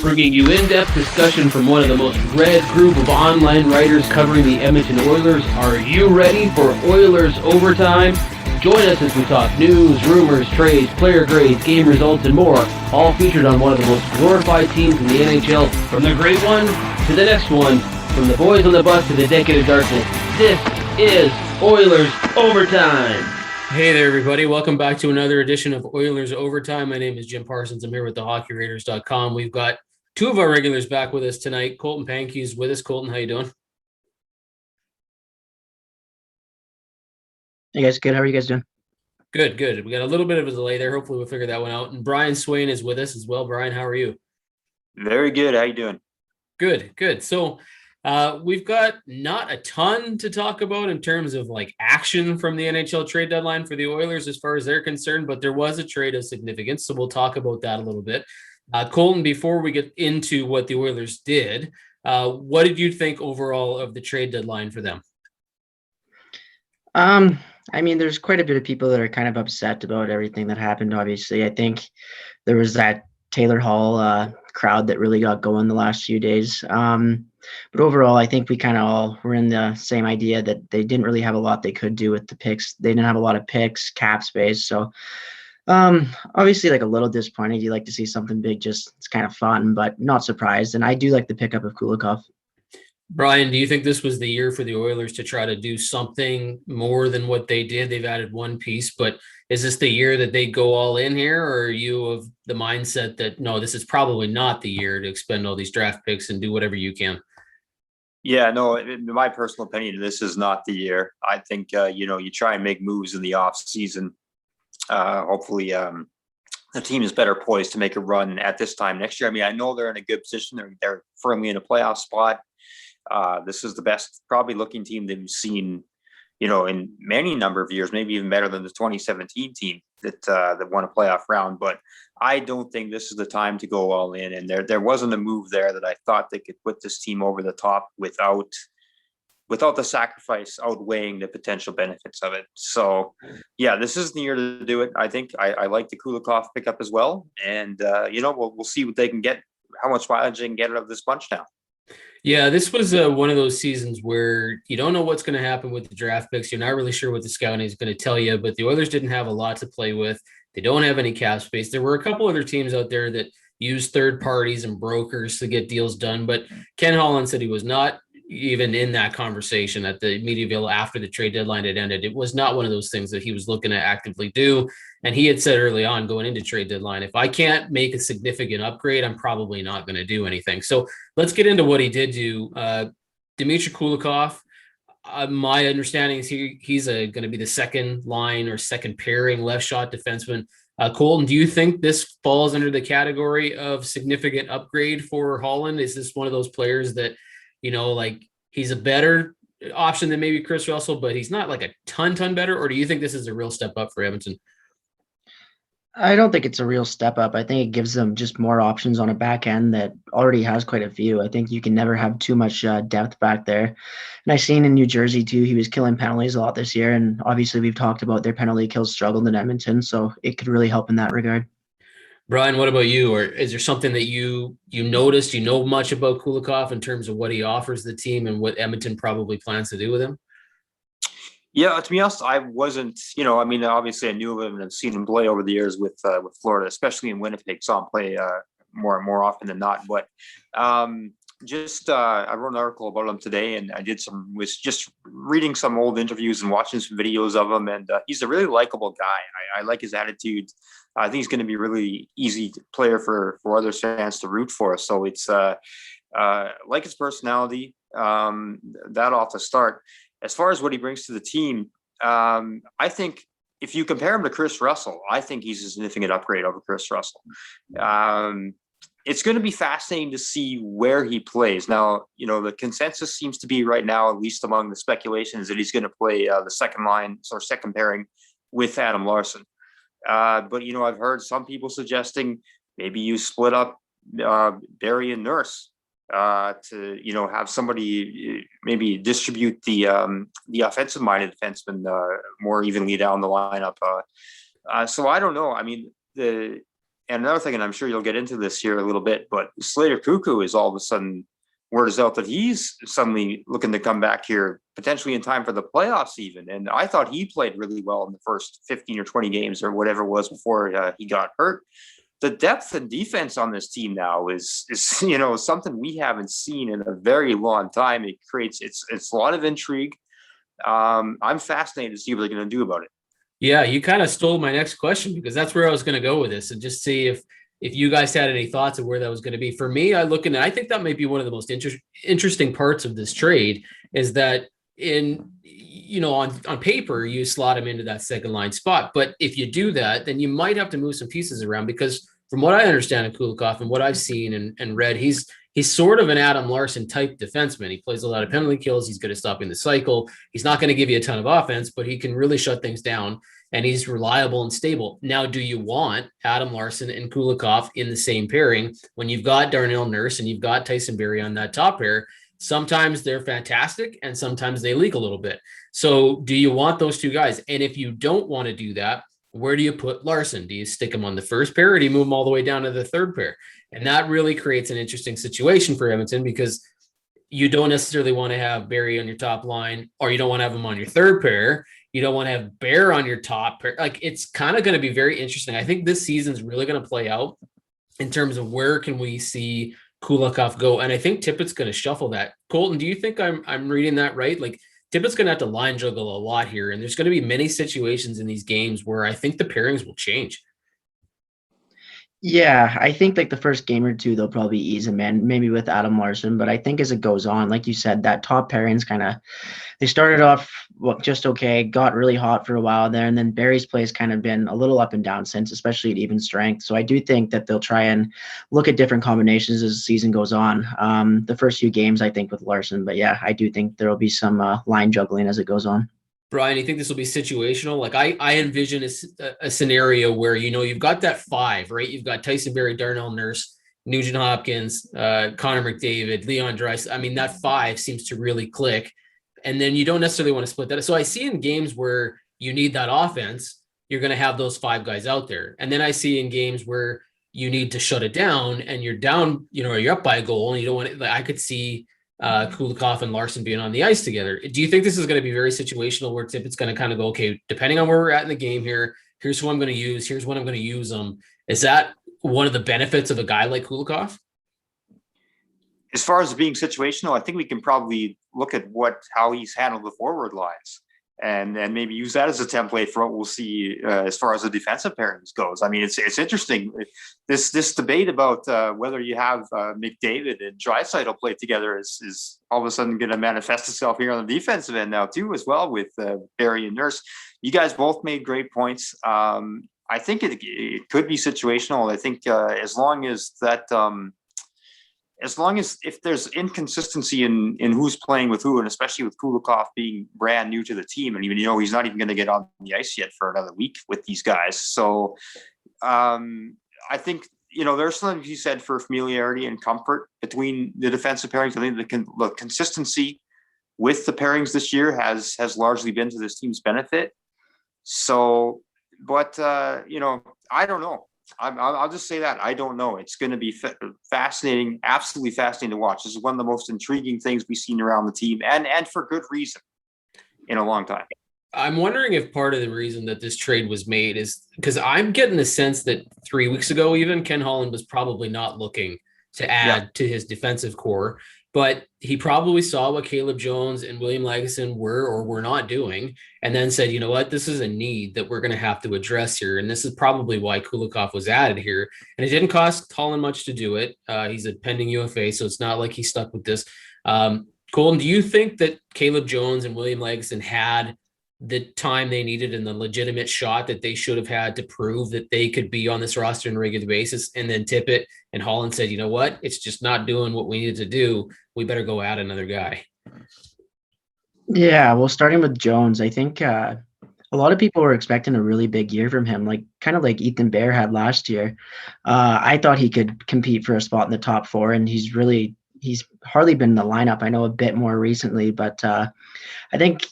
bringing you in-depth discussion from one of the most read group of online writers covering the Edmonton Oilers. Are you ready for Oilers Overtime? Join us as we talk news, rumors, trades, player grades, game results, and more, all featured on one of the most glorified teams in the NHL, from the great one to the next one, from the boys on the bus to the decade of darkness. This is Oilers Overtime. Hey there, everybody. Welcome back to another edition of Oilers Overtime. My name is Jim Parsons. I'm here with thehockeyraiders.com. We've got two of our regulars back with us tonight. Colton Pankiw is with us. Colton, how you doing? Hey guys, good. How are you guys doing? Good. We got a little bit of a delay there. Hopefully we'll figure that one out. And Brian Swane is with us as well. Brian, how are you? Very good. How you doing? Good. So we've got not a ton to talk about in terms of like action from the NHL trade deadline for the Oilers as far as they're concerned, but there was a trade of significance. So we'll talk about that a little bit. Colton, before we get into what the Oilers did, what did you think overall of the trade deadline for them? I mean, there's quite a bit of people that are kind of upset about everything that happened. Obviously, I think there was that Taylor Hall crowd that really got going the last few days. But overall, I think we kind of all were in the same idea that they didn't really have a lot they could do with the picks. They didn't have a lot of picks, cap space. So obviously, like a little disappointed. You like to see something big, just it's kind of fun, but not surprised. And I do like the pickup of Kulikov. Brian, do you think this was the year for the Oilers to try to do something more than what they did? They've added one piece, but is this the year that they go all in here, or are you of the mindset that, no, this is probably not the year to expend all these draft picks and do whatever you can? Yeah, no, in my personal opinion, this is not the year. I think, you try and make moves in the offseason. Hopefully, the team is better poised to make a run at this time next year. I mean, I know they're in a good position. They're firmly in a playoff spot. This is the best probably looking team that we've seen, in many number of years, maybe even better than the 2017 team that won a playoff round. But I don't think this is the time to go all in. And there wasn't a move there that I thought they could put this team over the top without the sacrifice outweighing the potential benefits of it. So, yeah, this is the year to do it. I think I like the Kulikov pickup as well. And, we'll see what they can get, how much mileage they can get out of this bunch now. Yeah, this was one of those seasons where you don't know what's going to happen with the draft picks. You're not really sure what the scouting is going to tell you, but the Oilers didn't have a lot to play with. They don't have any cap space. There were a couple other teams out there that used third parties and brokers to get deals done, but Ken Holland said he was not even in that conversation at the Mediaville after the trade deadline had ended. It was not one of those things that he was looking to actively do. And he had said early on going into trade deadline, if I can't make a significant upgrade, I'm probably not going to do anything. So let's get into what he did do. Dimitri Kulikov, my understanding is he's going to be the second line or second pairing left shot defenseman. Colton, do you think this falls under the category of significant upgrade for Holland? Is this one of those players that, he's a better option than maybe Chris Russell, but he's not like a ton better? Or do you think this is a real step up for Edmonton? I don't think it's a real step up. I think it gives them just more options on a back end that already has quite a few. I think you can never have too much depth back there. And I've seen in New Jersey too, he was killing penalties a lot this year. And obviously we've talked about their penalty kills struggled in Edmonton. So it could really help in that regard. Brian, what about you? Or is there something that you noticed, much about Kulikov in terms of what he offers the team and what Edmonton probably plans to do with him? Yeah, to be honest, I wasn't, obviously I knew of him and I've seen him play over the years with Florida, especially in Winnipeg. Saw him play more and more often than not. But I wrote an article about him today, and was just reading some old interviews and watching some videos of him. And he's a really likable guy. I like his attitude. I think he's going to be a really easy player for other fans to root for. So it's like his personality, that off the start. As far as what he brings to the team, I think if you compare him to Chris Russell, I think he's a significant upgrade over Chris Russell. It's going to be fascinating to see where he plays. Now, the consensus seems to be right now, at least among the speculations, that he's going to play the second line or second pairing with Adam Larsson. But, I've heard some people suggesting maybe you split up Barry and Nurse to have somebody maybe distribute the offensive minded defenseman more evenly down the lineup. So I don't know. I mean, And another thing, and I'm sure you'll get into this here a little bit, but Slater Cuckoo is all of a sudden, word is out that he's suddenly looking to come back here, potentially in time for the playoffs even. And I thought he played really well in the first 15 or 20 games or whatever it was before he got hurt. The depth and defense on this team now is something we haven't seen in a very long time. It creates it's a lot of intrigue. I'm fascinated to see what they're going to do about it. Yeah, you kind of stole my next question, because that's where I was going to go with this, and just see if you guys had any thoughts of where that was going to be. For me, I think that might be one of the most interesting parts of this trade, is that on paper, you slot him into that second line spot. But if you do that, then you might have to move some pieces around, because from what I understand of Kulikov and what I've seen and read, he's sort of an Adam Larson type defenseman. He plays a lot of penalty kills. He's good at stopping the cycle. He's not going to give you a ton of offense, but he can really shut things down, and he's reliable and stable. Now, do you want Adam Larson and Kulikov in the same pairing when you've got Darnell Nurse and you've got Tyson Barrie on that top pair? Sometimes they're fantastic and sometimes they leak a little bit. So do you want those two guys? And if you don't want to do that, where do you put Larson? Do you stick him on the first pair, or do you move him all the way down to the third pair? And that really creates an interesting situation for Edmonton, because you don't necessarily want to have Barrie on your top line, or you don't want to have him on your third pair. You don't want to have Bear on your top pair. Like, it's kind of going to be very interesting. I think this season's really going to play out in terms of where can we see Kulikov go. And I think Tippett's going to shuffle that. Colton, do you think I'm reading that right? Like, Tippett's going to have to line juggle a lot here, and there's going to be many situations in these games where I think the pairings will change. Yeah, I think like the first game or two, they'll probably ease him in, maybe with Adam Larson. But I think as it goes on, like you said, that top pairings they started off just okay, got really hot for a while there. And then Barry's play has kind of been a little up and down since, especially at even strength. So I do think that they'll try and look at different combinations as the season goes on. The first few games, I think, with Larson. But yeah, I do think there will be some line juggling as it goes on. Brian, you think this will be situational? Like, I envision a scenario where, you've got that five, right? You've got Tyson Barrie, Darnell Nurse, Nugent-Hopkins, Connor McDavid, Leon Draisaitl. I mean, that five seems to really click. And then you don't necessarily want to split that. So I see in games where you need that offense, you're going to have those five guys out there. And then I see in games where you need to shut it down and you're down, you're up by a goal, and you don't want it. Like, I could see Kulikov and Larson being on the ice together. Do you think this is going to be very situational, where Tippett's going to kind of go, okay, depending on where we're at in the game here, here's who I'm going to use, here's when I'm going to use them? Is that one of the benefits of a guy like Kulikov? As far as being situational, I think we can probably look at how he's handled the forward lines and maybe use that as a template for what we'll see as far as the defensive pairings goes. I mean, it's interesting. This debate about whether you have McDavid and Draisaitl play together is all of a sudden going to manifest itself here on the defensive end now too, as well, with Barrie and Nurse. You guys both made great points. I think it could be situational. I think as long as if there's inconsistency in who's playing with who, and especially with Kulikov being brand new to the team, and even he's not even going to get on the ice yet for another week with these guys. So I think there's something to be said for familiarity and comfort between the defensive pairings. I think the consistency with the pairings this year has largely been to this team's benefit. So, but I don't know. I'll just say that I don't know. It's going to be fascinating, absolutely fascinating to watch. This is one of the most intriguing things we've seen around the team, and for good reason, in a long time. I'm wondering if part of the reason that this trade was made is because I'm getting the sense that 3 weeks ago, even Ken Holland was probably not looking to add to his defensive core, but he probably saw what Caleb Jones and William Lagesson were or were not doing, and then said, you know what, this is a need that we're going to have to address here. And this is probably why Kulikov was added here. And it didn't cost Holland much to do it. He's a pending UFA, so it's not like he's stuck with this. Colton, do you think that Caleb Jones and William Lagesson had the time they needed and the legitimate shot that they should have had to prove that they could be on this roster on a regular basis? And then Tippett and Holland said, you know what, it's just not doing what we needed to do. We better go add another guy. Yeah, well, starting with Jones, I think a lot of people were expecting a really big year from him, kind of like Ethan Bear had last year. I thought he could compete for a spot in the top four, and he's hardly been in the lineup. I know a bit more recently, but I think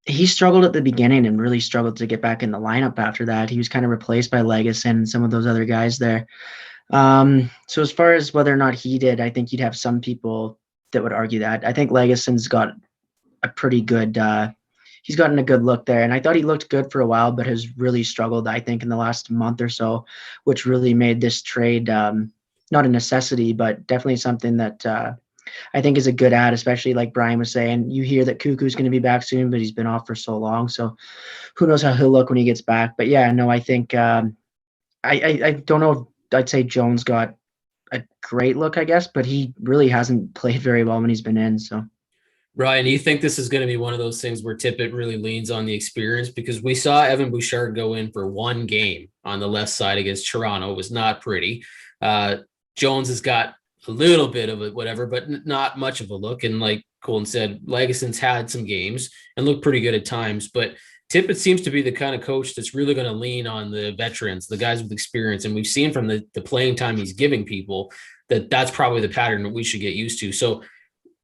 he struggled at the beginning and really struggled to get back in the lineup after that. He was kind of replaced by Lagesson and some of those other guys there. So as far as whether or not he did, I think you'd have some people that would argue that. I think Legesson's got a pretty good he's gotten a good look there. And I thought he looked good for a while, but has really struggled, I think, in the last month or so, which really made this trade not a necessity, but definitely something that I think is a good ad, especially like Brian was saying. You hear that Cuckoo's going to be back soon, but he's been off for so long. So who knows how he'll look when he gets back. But yeah, no, I think I don't know. I'd say Jones got a great look, I guess, but he really hasn't played very well when he's been in. So, Ryan, do you think this is going to be one of those things where Tippett really leans on the experience? Because we saw Evan Bouchard go in for one game on the left side against Toronto. It was not pretty. Jones has got a little bit of it, whatever, but not much of a look. And like Colton said, Lagesson's had some games and looked pretty good at times, but Tippett seems to be the kind of coach that's really going to lean on the veterans, the guys with experience. And we've seen from the playing time he's giving people that that's probably the pattern that we should get used to. So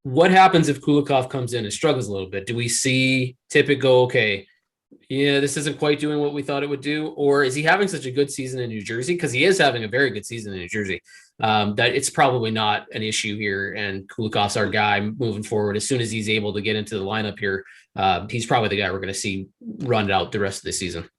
what happens if Kulikov comes in and struggles a little bit? Do we see Tippett go, okay, yeah, this isn't quite doing what we thought it would do? Or is he having such a good season in New Jersey? Because he is having a very good season in New Jersey. That it's probably not an issue here. And Kulikov's our guy moving forward. As soon as he's able to get into the lineup here, he's probably the guy we're going to see run out the rest of the season.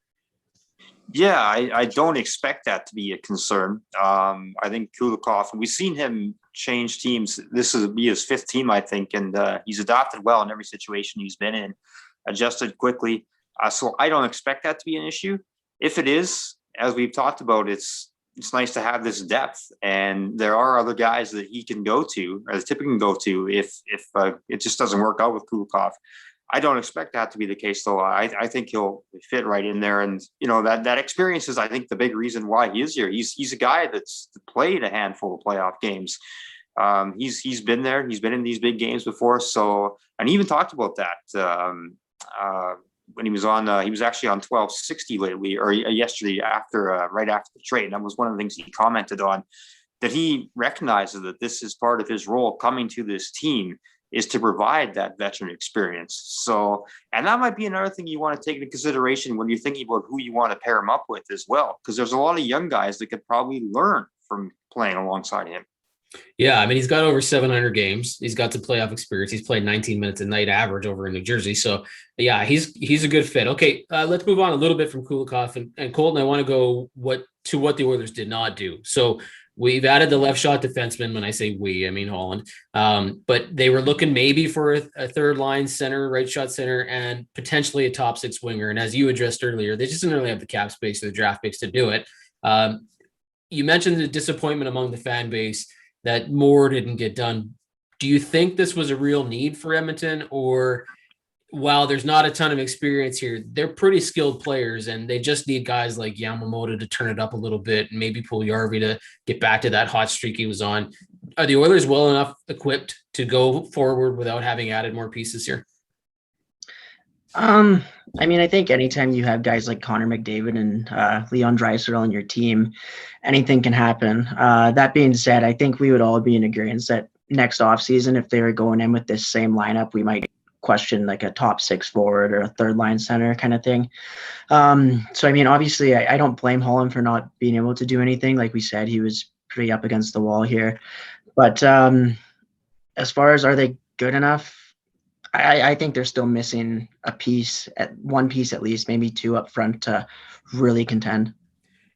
Yeah, I don't expect that to be a concern. I think Kulikov, we've seen him change teams. This will be his fifth team, I think, and he's adapted well in every situation he's been in, adjusted quickly. So I don't expect that to be an issue. If it is, as we've talked about, it's nice to have this depth, and there are other guys that he can go to, or the Tippett can go to, if it just doesn't work out with Kulikov. I don't expect that to be the case, though. I think he'll fit right in there, and that experience is, I think, the big reason why he is here. He's a guy that's played a handful of playoff games. He's been there. He's been in these big games before. So, and he even talked about that when he was on. He was actually on 1260 lately, or yesterday right after the trade. And that was one of the things he commented on, that he recognizes that this is part of his role coming to this team, is to provide that veteran experience. So, and that might be another thing you want to take into consideration when you're thinking about who you want to pair him up with as well, because there's a lot of young guys that could probably learn from playing alongside him. Yeah, I mean, he's got over 700 games. He's got some playoff experience. He's played 19 minutes a night average over in New Jersey. So, yeah, he's a good fit. Okay, let's move on a little bit from Kulikov. And Colton, I want to go to what the Oilers did not do. So we've added the left shot defenseman. When I say we, I mean Holland. But they were looking maybe for a third line center, right shot center, and potentially a top six winger. And as you addressed earlier, they just didn't really have the cap space or the draft picks to do it. You mentioned the disappointment among the fan base that more didn't get done. Do you think this was a real need for Edmonton, or while there's not a ton of experience here, they're pretty skilled players and they just need guys like Yamamoto to turn it up a little bit and maybe Puljujarvi to get back to that hot streak he was on? Are the Oilers well enough equipped to go forward without having added more pieces here? I mean, I think anytime you have guys like Connor McDavid and Leon Draisaitl on your team, anything can happen. That being said, I think we would all be in agreement that next offseason, if they were going in with this same lineup, we might question like a top six forward or a third line center kind of thing. So, I mean, obviously, I don't blame Holland for not being able to do anything. Like we said, he was pretty up against the wall here. But as far as are they good enough, I think they're still missing one piece at least, maybe two up front to really contend.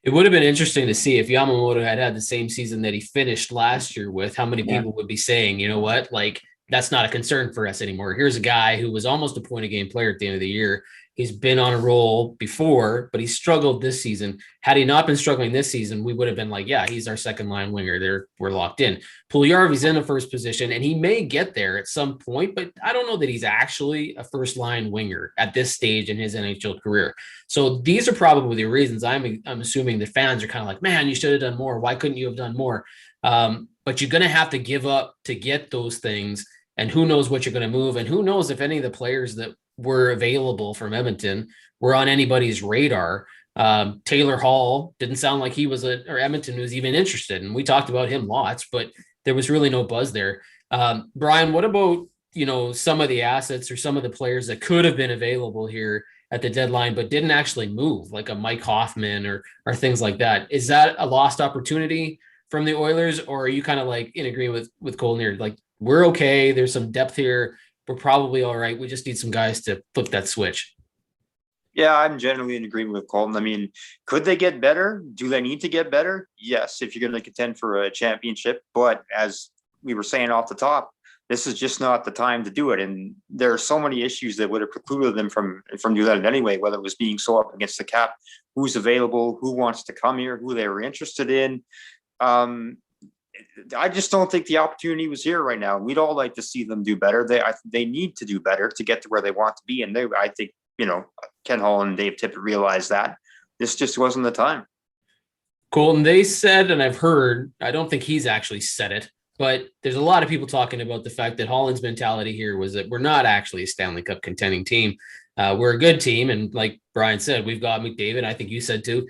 It would have been interesting to see if Yamamoto had the same season that he finished last year with, how many people would be saying, you know what, like, that's not a concern for us anymore. Here's a guy who was almost a point a game player at the end of the year. He's been on a roll before, but he struggled this season. Had he not been struggling this season, we would have been like, yeah, he's our second line winger. We're locked in. Puljujarvi's in a first position, and he may get there at some point, but I don't know that he's actually a first line winger at this stage in his NHL career. So these are probably the reasons I'm assuming the fans are kind of like, man, you should have done more. Why couldn't you have done more? But you're going to have to give up to get those things. And who knows what you're going to move. And who knows if any of the players that were available from Edmonton were on anybody's radar. Taylor Hall didn't sound like he was or Edmonton was even interested. And we talked about him lots, but there was really no buzz there. Brian, what about some of the assets or some of the players that could have been available here at the deadline, but didn't actually move, like a Mike Hoffman or things like that. Is that a lost opportunity from the Oilers, or are you kind of like in agreement with Colton here? Like, we're okay. There's some depth here. We're probably all right. We just need some guys to flip that switch. Yeah, I'm generally in agreement with Colton. I mean, could they get better? Do they need to get better? Yes, if you're going to contend for a championship. But as we were saying off the top, this is just not the time to do it. And there are so many issues that would have precluded them from doing that anyway, whether it was being so up against the cap, who's available, who wants to come here, who they were interested in. I just don't think the opportunity was here right now. We'd all like to see them do better. They need to do better to get to where they want to be. And I think, Ken Holland and Dave Tippett realized that this just wasn't the time. Colton, they said, and I've heard, I don't think he's actually said it, but there's a lot of people talking about the fact that Holland's mentality here was that we're not actually a Stanley Cup contending team. We're a good team. And like Brian said, we've got McDavid. I think you said too.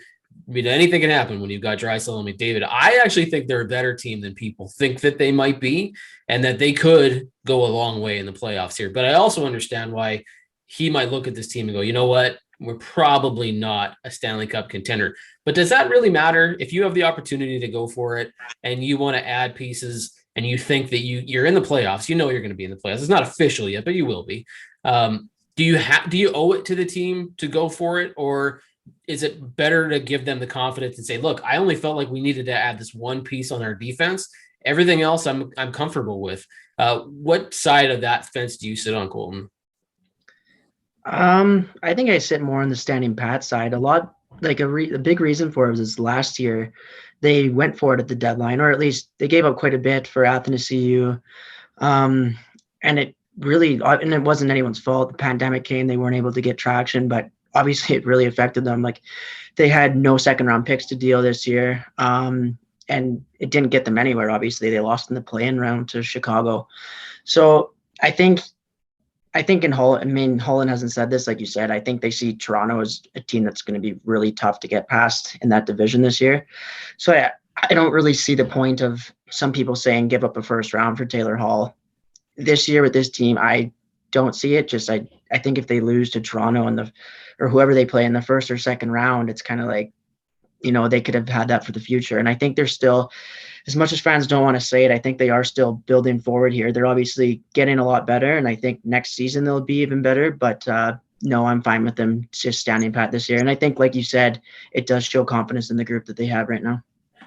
I mean, anything can happen when you've got Draisaitl and McDavid. I actually think they're a better team than people think that they might be, and that they could go a long way in the playoffs here. But I also understand why he might look at this team and go, you know what? We're probably not a Stanley Cup contender. But does that really matter? If you have the opportunity to go for it and you want to add pieces and you think that you're in the playoffs, you're going to be in the playoffs. It's not official yet, but you will be. Do you owe it to the team to go for it, or is it better to give them the confidence and say, look, I only felt like we needed to add this one piece on our defense. Everything else I'm comfortable with. What side of that fence do you sit on, Colton? I think I sit more on the standing pat side. A lot, like a big reason for it was last year they went for it at the deadline, or at least they gave up quite a bit for Athanasiou. And it really, and it wasn't anyone's fault. The pandemic came, they weren't able to get traction, but obviously it really affected them. Like, they had no second round picks to deal this year. And it didn't get them anywhere. Obviously they lost in the play-in round to Chicago. So I think in Holland, Holland hasn't said this, like you said, I think they see Toronto as a team that's going to be really tough to get past in that division this year. So I don't really see the point of some people saying give up a first round for Taylor Hall this year with this team. I don't see it. Just I think if they lose to Toronto or whoever they play in the first or second round, it's kind of like, they could have had that for the future. And I think they're still, as much as fans don't want to say it, I think they are still building forward here. They're obviously getting a lot better, and I think next season they'll be even better. But no, I'm fine with them just standing pat this year. And I think, like you said, it does show confidence in the group that they have right now.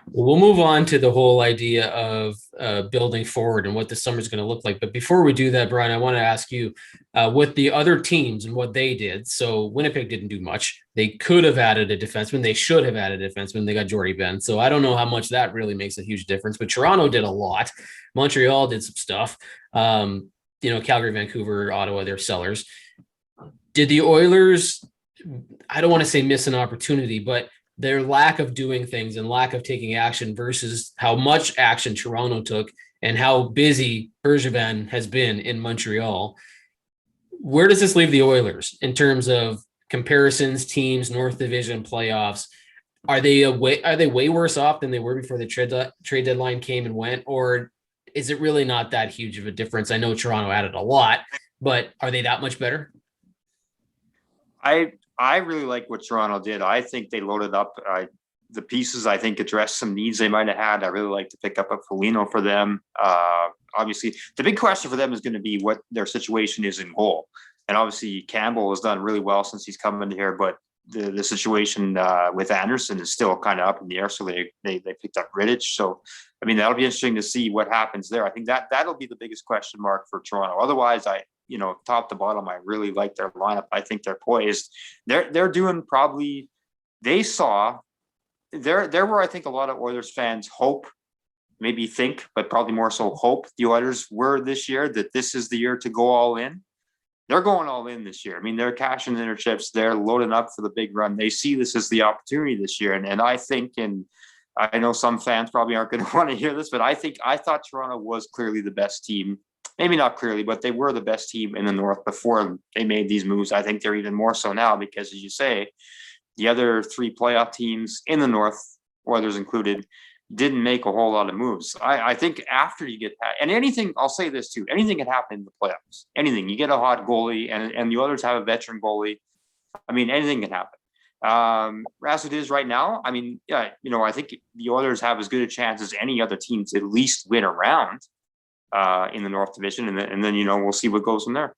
Well, we'll move on to the whole idea of building forward and what the summer is going to look like. But before we do that, Brian, I want to ask you with the other teams and what they did. So Winnipeg didn't do much. They could have added a defenseman. They should have added a defenseman. They got Jordy Ben. So I don't know how much that really makes a huge difference. But Toronto did a lot. Montreal did some stuff. Calgary, Vancouver, Ottawa, they're sellers. Did the Oilers, I don't want to say miss an opportunity, but their lack of doing things and lack of taking action versus how much action Toronto took and how busy Bergevin has been in Montreal. Where does this leave the Oilers in terms of comparisons, teams, North Division playoffs? Are they way worse off than they were before the trade deadline came and went? Or is it really not that huge of a difference? I know Toronto added a lot, but are they that much better? I really like what Toronto did. I think they loaded up the pieces. I think addressed some needs they might have had. I really like to pick up a Foligno for them. Obviously, the big question for them is going to be what their situation is in goal. And obviously, Campbell has done really well since he's come in here, but the situation with Anderson is still kind of up in the air. So they picked up Rittich. So, I mean, that'll be interesting to see what happens there. I think that'll be the biggest question mark for Toronto. Otherwise, top to bottom, I really like their lineup. I think they're poised. They're doing probably, there were, I think, a lot of Oilers fans hope, maybe think, but probably more so hope the Oilers were this year, that this is the year to go all in. They're going all in this year. I mean, they're cashing in their chips. They're loading up for the big run. They see this as the opportunity this year. And I think, and I know some fans probably aren't going to want to hear this, but I thought Toronto was clearly the best team. Maybe not clearly, but they were the best team in the North before they made these moves. I think they're even more so now because, as you say, the other three playoff teams in the North, Oilers included, didn't make a whole lot of moves. I think after you get that, and anything, I'll say this too, anything can happen in the playoffs. Anything. You get a hot goalie, and the Oilers have a veteran goalie. I mean, anything can happen. As it is right now, I mean, yeah, I think the Oilers have as good a chance as any other team to at least win a round in the North Division, and then we'll see what goes from there.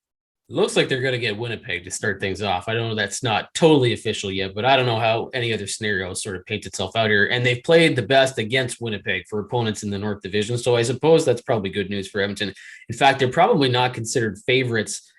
Looks like they're going to get Winnipeg to start things off. I don't know, that's not totally official yet, but I don't know how any other scenario sort of paints itself out here. And they've played the best against Winnipeg for opponents in the North Division. So I suppose that's probably good news for Edmonton. In fact, they're probably not considered favorites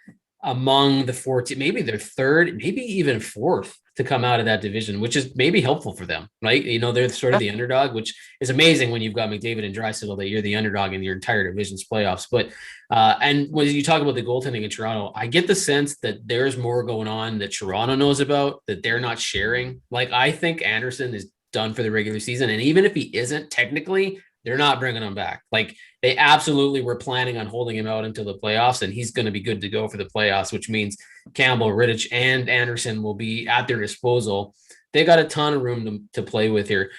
among the 14, maybe they're third, maybe even fourth to come out of that division, which is maybe helpful for them, right? They're sort of the underdog, which is amazing when you've got McDavid and Draisaitl that you're the underdog in your entire division's playoffs. But and when you talk about the goaltending in Toronto, I get the sense that there's more going on that Toronto knows about that they're not sharing. Like, I think Anderson is done for the regular season, and even if he isn't technically, they're not bringing him back. Like, they absolutely were planning on holding him out until the playoffs, and he's going to be good to go for the playoffs, which means Campbell, Rittich, and Anderson will be at their disposal. They got a ton of room to play with here.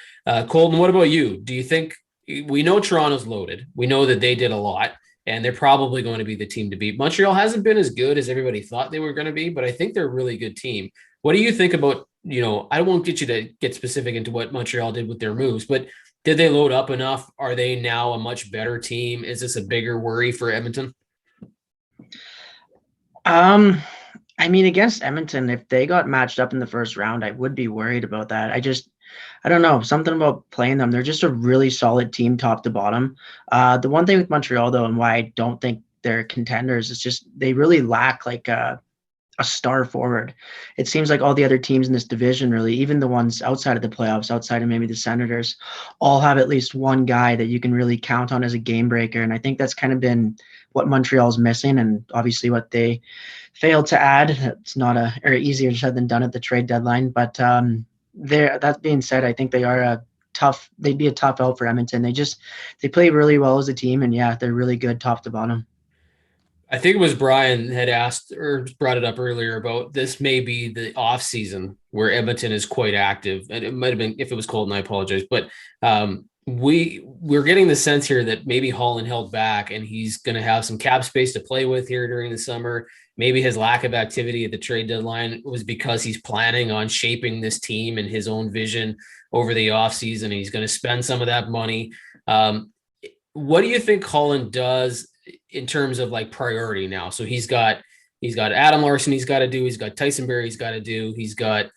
Colton, what about you? Do you think, we know Toronto's loaded. We know that they did a lot, and they're probably going to be the team to beat. Montreal hasn't been as good as everybody thought they were going to be, but I think they're a really good team. What do you think about, I won't get you to get specific into what Montreal did with their moves, but did they load up enough? Are they now a much better team? Is this a bigger worry for Edmonton? I mean, against Edmonton, if they got matched up in the first round, I would be worried about that. I don't know, something about playing them. They're just a really solid team top to bottom. The one thing with Montreal, though, and why I don't think they're contenders, is just they really lack like a star forward. It seems like all the other teams in this division, really, even the ones outside of the playoffs, outside of maybe the Senators, all have at least one guy that you can really count on as a game breaker. And I think that's kind of been what Montreal's missing, and obviously what they failed to add. It's not easier said than done at the trade deadline. But that being said, I think they'd be a tough out for Edmonton. They play really well as a team, and yeah, they're really good top to bottom. I think it was Brian had asked or brought it up earlier about this may be the off season where Edmonton is quite active. And it might've been, if it was Colton, I apologize, but we're getting the sense here that maybe Holland held back and he's going to have some cap space to play with here during the summer. Maybe his lack of activity at the trade deadline was because he's planning on shaping this team and his own vision over the off season. And he's going to spend some of that money. What do you think Holland does in terms of like priority now? So he's got Adam Larson he's got to do, he's got Tyson Barrie he's got to do, he's got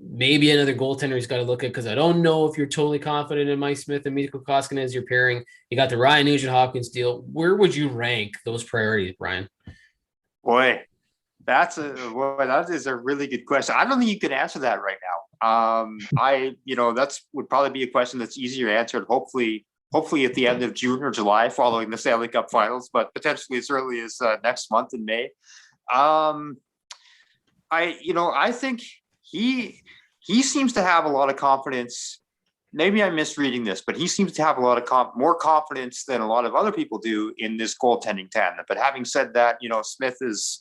maybe another goaltender he's got to look at, because I don't know if you're totally confident in Mike Smith and Mikko Koskinen as your pairing. You got the Ryan Nugent-Hopkins deal. Where would you rank those priorities, Brian? Boy, that is a really good question. I don't think you can answer that right now. That's would probably be a question that's easier answered hopefully at the end of June or July following the Stanley Cup Finals, but potentially as early as next month in May. I think he seems to have a lot of confidence. Maybe I'm misreading this, but he seems to have a lot of more confidence than a lot of other people do in this goaltending tandem. But having said that, Smith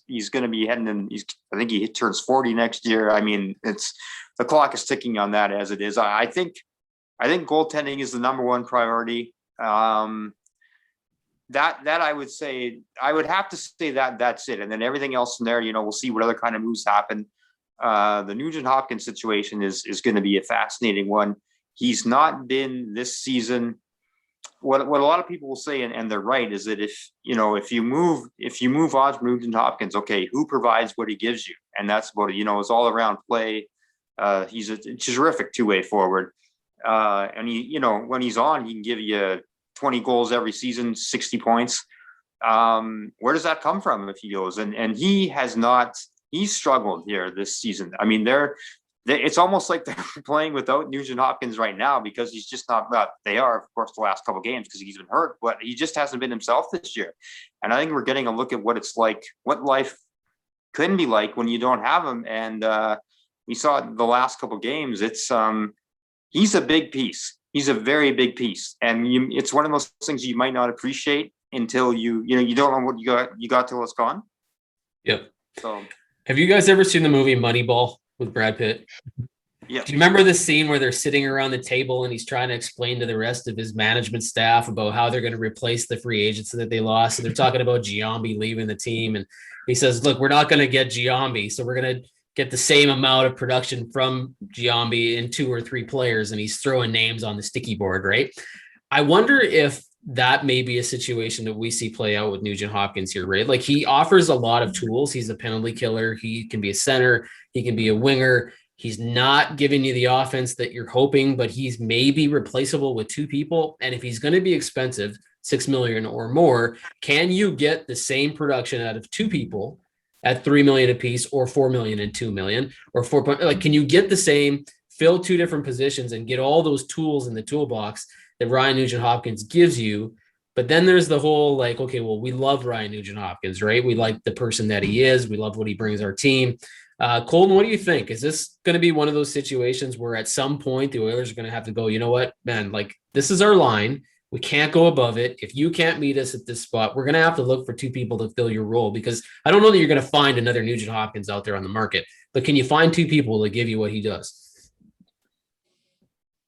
he's going to be heading in. I think he turns 40 next year. I mean, the clock is ticking on that as it is. I think goaltending is the number one priority. That I would say, I would have to say that's it. And then everything else in there, we'll see what other kind of moves happen. The Nugent-Hopkins situation is going to be a fascinating one. He's not been this season. What a lot of people will say, and they're right, is that if you move on from Nugent-Hopkins, okay, who provides what he gives you? And that's about it. It's all around play. He's a terrific two-way forward. And when he's on, he can give you 20 goals every season, 60 points. Where does that come from if he goes? And he has not, he's struggled here this season. I mean, it's almost like they're playing without Nugent-Hopkins right now, because he's just not, they are, of course, the last couple of games because he's been hurt, but he just hasn't been himself this year. And I think we're getting a look at what it's like, what life can be like when you don't have him. And we saw it the last couple of games. He's a big piece. He's a very big piece. And it's one of those things you might not appreciate until you don't know what you got till it's gone. Yep. So have you guys ever seen the movie Moneyball with Brad Pitt? Yeah. Do you remember the scene where they're sitting around the table and he's trying to explain to the rest of his management staff about how they're going to replace the free agents that they lost? And they're talking about Giambi leaving the team. And he says, look, we're not going to get Giambi. So we're going to get the same amount of production from Giambi in 2 or 3 players. And he's throwing names on the sticky board, right? I wonder if that may be a situation that we see play out with Nugent-Hopkins here, right? Like, he offers a lot of tools. He's a penalty killer. He can be a center. He can be a winger. He's not giving you the offense that you're hoping, but he's maybe replaceable with 2 people. And if he's going to be expensive, $6 million or more, can you get the same production out of 2 people at $3 million apiece, or $4 million and $2 million, or 4? Like, can you get the same, fill 2 different positions and get all those tools in the toolbox that Ryan Nugent-Hopkins gives you? But then there's the whole, like, okay, well, we love Ryan Nugent-Hopkins, right? We like the person that he is. We love what he brings our team. Colton, what do you think? Is this going to be one of those situations where at some point the Oilers are going to have to go, you know what, man, like, this is our line. We can't go above it. If you can't meet us at this spot, we're going to have to look for 2 people to fill your role, because I don't know that you're going to find another Nugent-Hopkins out there on the market, but can you find 2 people to give you what he does?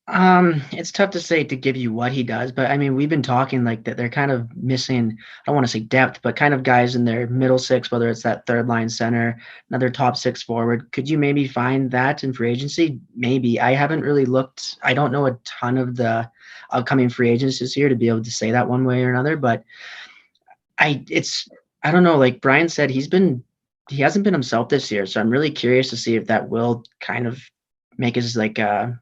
It's tough to say to give you what he does, but I mean, we've been talking like that they're kind of missing, I don't want to say depth, but kind of guys in their middle 6, whether it's that 3rd line center, another top 6 forward. Could you maybe find that in free agency? Maybe. I haven't really looked. I don't know a ton of the upcoming free agents this year to be able to say that one way or another, but I don't know. Like Brian said, he hasn't been himself this year. So I'm really curious to see if that will kind of make his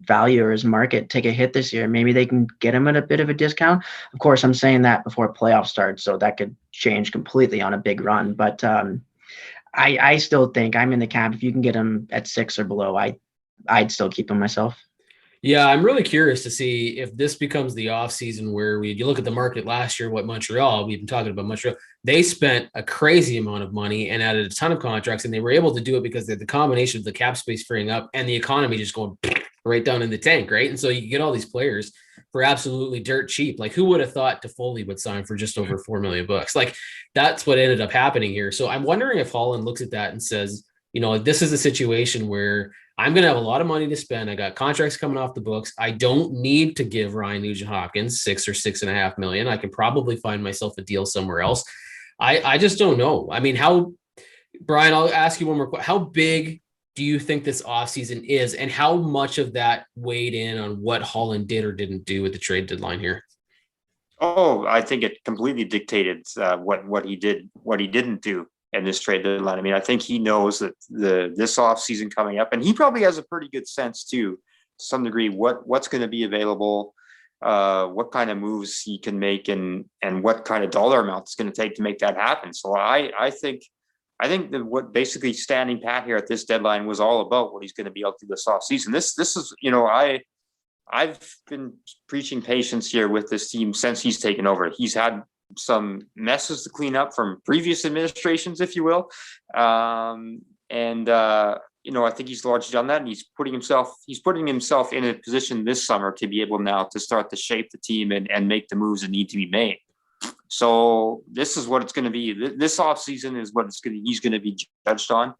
value or his market take a hit this year. Maybe they can get him at a bit of a discount. Of course, I'm saying that before playoffs start, so that could change completely on a big run. But I still think I'm in the camp. If you can get him at 6 or below, I'd still keep him myself. Yeah, I'm really curious to see if this becomes the offseason where you look at the market last year, we've been talking about Montreal. They spent a crazy amount of money and added a ton of contracts, and they were able to do it because they're the combination of the cap space freeing up and the economy just going right down in the tank, right? And so you get all these players for absolutely dirt cheap. Like, who would have thought Toffoli would sign for just over $4 million? Like, that's what ended up happening here. So I'm wondering if Holland looks at that and says, you know, this is a situation where I'm going to have a lot of money to spend. I got contracts coming off the books. I don't need to give Ryan Nugent-Hopkins $6 or $6.5 million. I can probably find myself a deal somewhere else. I just don't know. I mean, Brian, I'll ask you one more question. How big do you think this offseason is, and how much of that weighed in on what Holland did or didn't do with the trade deadline here? Oh, I think it completely dictated what he did, what he didn't do in this trade deadline. I mean, I think he knows that this offseason coming up, and he probably has a pretty good sense too, to some degree, what's going to be available, what kind of moves he can make, and what kind of dollar amount it's going to take to make that happen. So I think that what basically standing pat here at this deadline was all about what he's going to be able to do this offseason. This is, you know, I've been preaching patience here with this team since he's taken over. He's had some messes to clean up from previous administrations, if you will. You know, I think he's largely done that, and he's putting himself in a position this summer to be able now to start to shape the team and make the moves that need to be made. So this is what it's going to be. This offseason is what he's going to be judged on.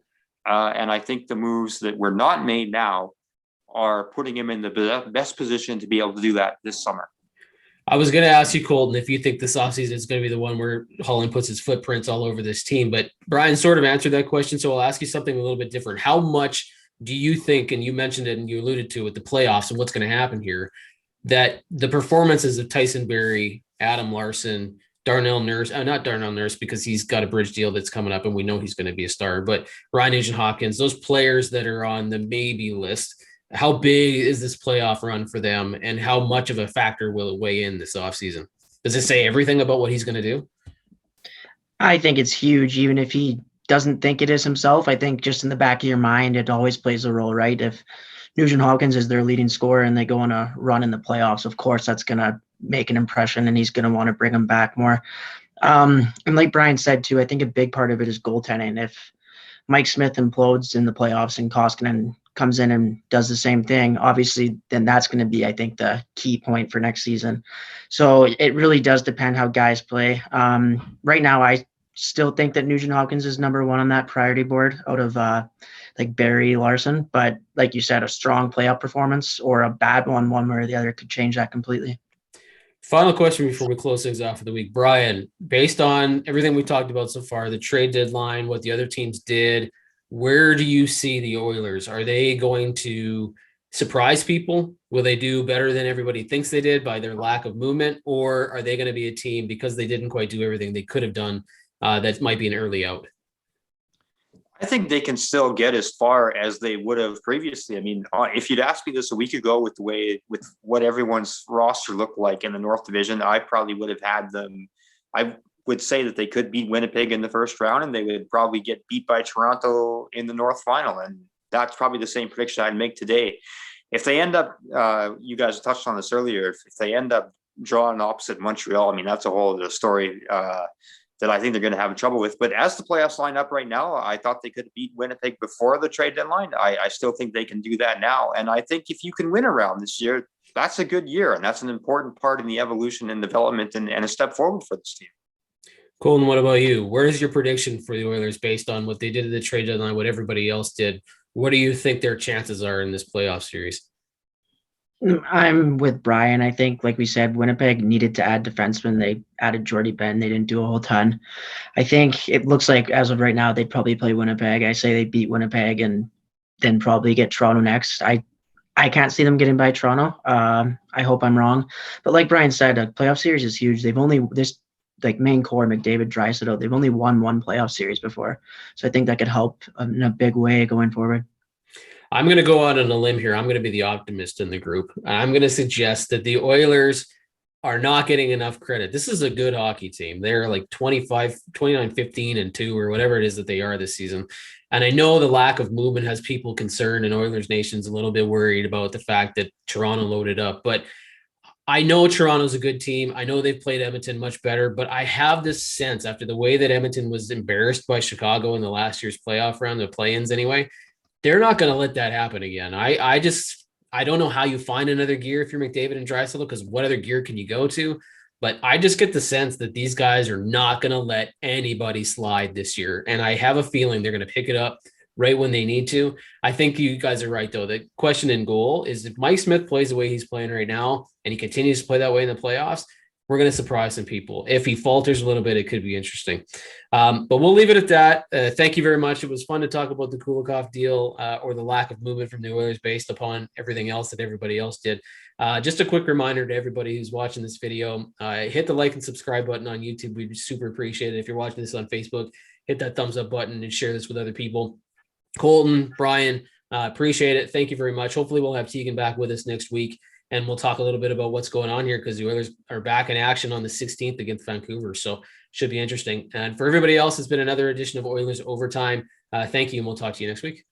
And I think the moves that were not made now are putting him in the best position to be able to do that this summer. I was going to ask you, Colton, if you think this offseason is going to be the one where Holland puts his footprints all over this team, but Brian sort of answered that question. So I'll ask you something a little bit different. How much do you think, and you mentioned it and you alluded to with the playoffs and what's going to happen here, that the performances of Tyson Barrie, Adam Larsson, Darnell Nurse, not Darnell Nurse because he's got a bridge deal that's coming up and we know he's going to be a star, but Ryan Nugent-Hopkins, those players that are on the maybe list, how big is this playoff run for them, and how much of a factor will it weigh in this offseason? Does it say everything about what he's going to do? I think it's huge, even if he doesn't think it is himself. I think just in the back of your mind, it always plays a role, right? If Nugent-Hopkins is their leading scorer and they go on a run in the playoffs, of course, that's going to make an impression and he's going to want to bring him back more. And like Brian said, too, I think a big part of it is goaltending. If Mike Smith implodes in the playoffs and Koskinen comes in and does the same thing, obviously, then that's going to be, I think, the key point for next season. So it really does depend how guys play. Right now, I still think that Nugent-Hopkins is number one on that priority board out of like Barry, Lagesson. But like you said, a strong playoff performance or a bad one way or the other could change that completely. Final question before we close things off for the week. Brian, based on everything we talked about so far, the trade deadline, what the other teams did, where do you see the Oilers? Are they going to surprise people? Will they do better than everybody thinks they did by their lack of movement? Or are they going to be a team, because they didn't quite do everything they could have done, that might be an early out? I think they can still get as far as they would have previously. I mean, if you'd asked me this a week ago with what everyone's roster looked like in the North Division, I probably would have had them. I would say that they could beat Winnipeg in the first round, and they would probably get beat by Toronto in the North Final. And that's probably the same prediction I'd make today. If they end up, you guys touched on this earlier, if they end up drawing opposite Montreal, I mean, that's a whole other story that I think they're going to have trouble with. But as the playoffs line up right now, I thought they could beat Winnipeg before the trade deadline. I still think they can do that now. And I think if you can win around this year, that's a good year. And that's an important part in the evolution and development and a step forward for this team. Colton, what about you? Where is your prediction for the Oilers based on what they did at the trade deadline, what everybody else did? What do you think their chances are in this playoff series? I'm with Brian. I think, like we said, Winnipeg needed to add defensemen. They added Jordy Ben. They didn't do a whole ton. I think it looks like as of right now, they'd probably play Winnipeg. I say they beat Winnipeg and then probably get Toronto next. I can't see them getting by Toronto. I hope I'm wrong. But like Brian said, a playoff series is huge. They've only this like main core, McDavid, Draisaitl, they've only won one playoff series before. So I think that could help in a big way going forward. I'm going to go out on a limb here. I'm going to be the optimist in the group. I'm going to suggest that the Oilers are not getting enough credit. This is a good hockey team. They're like 29, 15 and 2 or whatever it is that they are this season. And I know the lack of movement has people concerned, and Oilers Nation's a little bit worried about the fact that Toronto loaded up. But I know Toronto's a good team. I know they've played Edmonton much better, but I have this sense after the way that Edmonton was embarrassed by Chicago in the last year's playoff round, the play-ins anyway, they're not going to let that happen again. I don't know how you find another gear if you're McDavid and Draisaitl, because what other gear can you go to? But I just get the sense that these guys are not going to let anybody slide this year. And I have a feeling they're going to pick it up right when they need to. I think you guys are right, though. The question in goal is if Mike Smith plays the way he's playing right now and he continues to play that way in the playoffs, we're going to surprise some people. If he falters a little bit, it could be interesting. But we'll leave it at that. Thank you very much. It was fun to talk about the Kulikov deal or the lack of movement from the Oilers based upon everything else that everybody else did. Just a quick reminder to everybody who's watching this video, hit the like and subscribe button on YouTube. We'd super appreciate it. If you're watching this on Facebook, hit that thumbs up button and share this with other people. Colton, Brian, appreciate it. Thank you very much. Hopefully we'll have Tegan back with us next week, and we'll talk a little bit about what's going on here because the Oilers are back in action on the 16th against Vancouver. So should be interesting. And for everybody else, it's been another edition of Oilers Overtime. Thank you, and we'll talk to you next week.